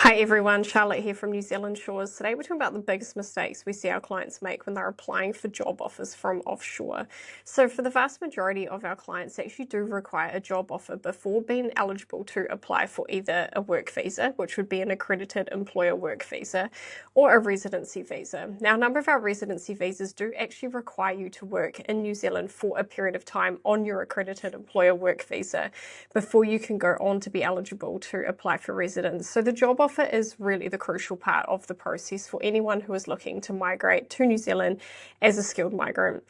Hi everyone, Charlotte here from New Zealand Shores. Today we're talking about the biggest mistakes we see our clients make when they're applying for job offers from offshore. So for the vast majority of our clients, they actually do require a job offer before being eligible to apply for either a work visa, which would be an Accredited Employer Work Visa, or a residency visa. Now, a number of our residency visas do actually require you to work in New Zealand for a period of time on your Accredited Employer Work Visa before you can go on to be eligible to apply for residence. So the job offer is really the crucial part of the process for anyone who is looking to migrate to New Zealand as a skilled migrant.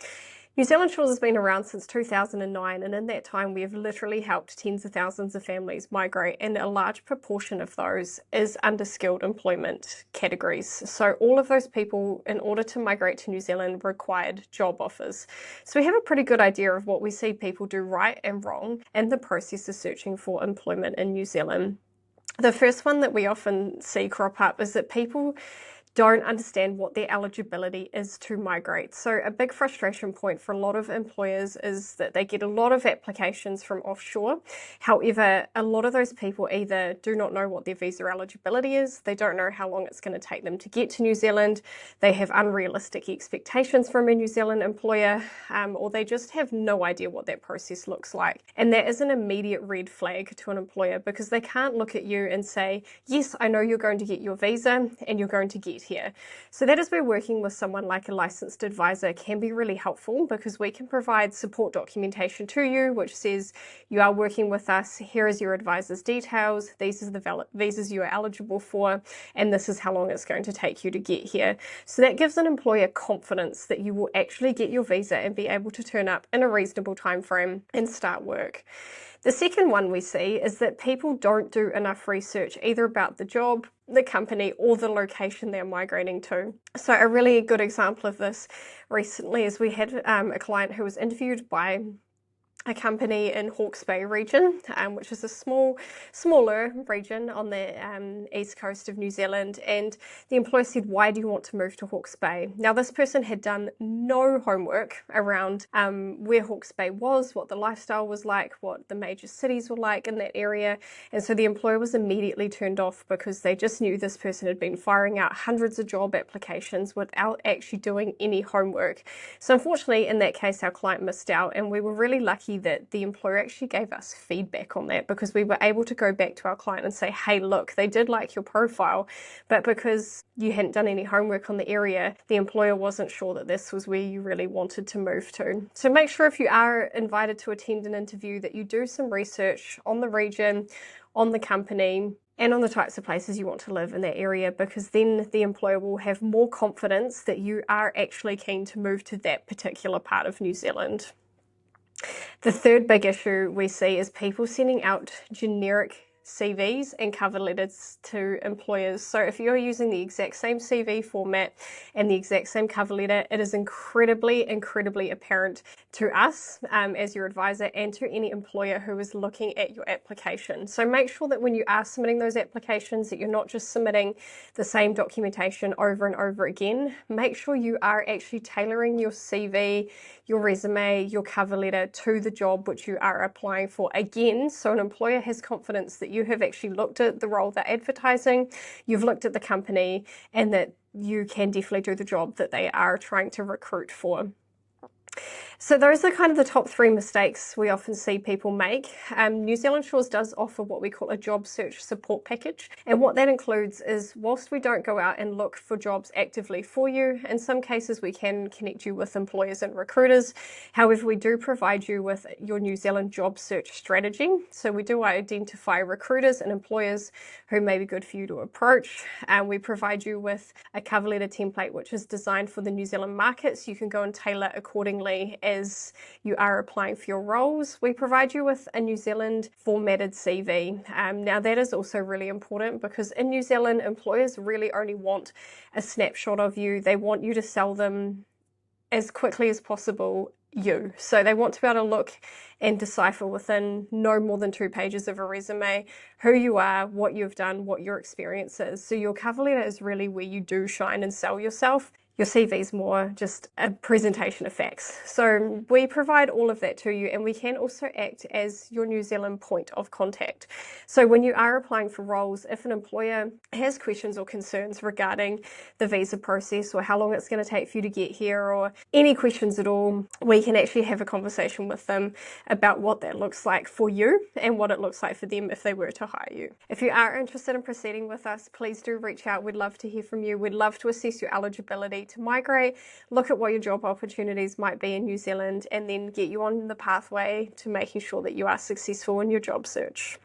New Zealand Shores has been around since 2009, and in that time we have literally helped tens of thousands of families migrate, and a large proportion of those is under skilled employment categories. So all of those people, in order to migrate to New Zealand, required job offers. So we have a pretty good idea of what we see people do right and wrong in the process of searching for employment in New Zealand. The first one that we often see crop up is that people don't understand what their eligibility is to migrate. So a big frustration point for a lot of employers is that they get a lot of applications from offshore. However, a lot of those people either do not know what their visa eligibility is, they don't know how long it's going to take them to get to New Zealand, they have unrealistic expectations from a New Zealand employer, or they just have no idea what that process looks like. And that is an immediate red flag to an employer, because they can't look at you and say, yes, I know you're going to get your visa and you're going to get here. So that is where working with someone like a licensed advisor can be really helpful, because we can provide support documentation to you which says you are working with us, here is your advisor's details, these are the visas you are eligible for, and this is how long it's going to take you to get here. So that gives an employer confidence that you will actually get your visa and be able to turn up in a reasonable time frame and start work. The second one we see is that people don't do enough research either about the job, the company, or the location they're migrating to. So a really good example of this recently is we had a client who was interviewed by a company in Hawke's Bay region, which is a smaller region on the east coast of New Zealand, and the employer said, why do you want to move to Hawke's Bay? Now this person had done no homework around where Hawke's Bay was, what the lifestyle was like, what the major cities were like in that area, and so the employer was immediately turned off because they just knew this person had been firing out hundreds of job applications without actually doing any homework. So unfortunately in that case our client missed out, and we were really lucky that the employer actually gave us feedback on that, because we were able to go back to our client and say, hey, look, they did like your profile, but because you hadn't done any homework on the area, the employer wasn't sure that this was where you really wanted to move to. So make sure if you are invited to attend an interview that you do some research on the region, on the company, and on the types of places you want to live in that area, because then the employer will have more confidence that you are actually keen to move to that particular part of New Zealand. The third big issue we see is people sending out generic CVs and cover letters to employers. So if you're using the exact same CV format and the exact same cover letter, it is incredibly apparent to us as your advisor and to any employer who is looking at your application. So make sure that when you are submitting those applications that you're not just submitting the same documentation over and over again. Make sure you are actually tailoring your CV, your resume, your cover letter to the job which you are applying for. Again, so an employer has confidence that you have actually looked at the role they're advertising, you've looked at the company, and that you can definitely do the job that they are trying to recruit for. So those are kind of the top three mistakes we often see people make. New Zealand Shores does offer what we call a job search support package. And what that includes is, whilst we don't go out and look for jobs actively for you, in some cases we can connect you with employers and recruiters. However, we do provide you with your New Zealand job search strategy. So we do identify recruiters and employers who may be good for you to approach. We provide you with a cover letter template which is designed for the New Zealand market, so you can go and tailor accordingly as you are applying for your roles. We provide you with a New Zealand formatted CV. Now that is also really important, because in New Zealand employers really only want a snapshot of you. They want you to sell them as quickly as possible you. So they want to be able to look and decipher within no more than 2 pages of a resume who you are, what you've done, what your experience is. So your cover letter is really where you do shine and sell yourself. your CV is more just a presentation of facts. So we provide all of that to you, and we can also act as your New Zealand point of contact. So when you are applying for roles, if an employer has questions or concerns regarding the visa process or how long it's going to take for you to get here or any questions at all, we can actually have a conversation with them about what that looks like for you and what it looks like for them if they were to hire you. If you are interested in proceeding with us, please do reach out. We'd love to hear from you. We'd love to assess your eligibility to migrate, look at what your job opportunities might be in New Zealand, and then get you on the pathway to making sure that you are successful in your job search.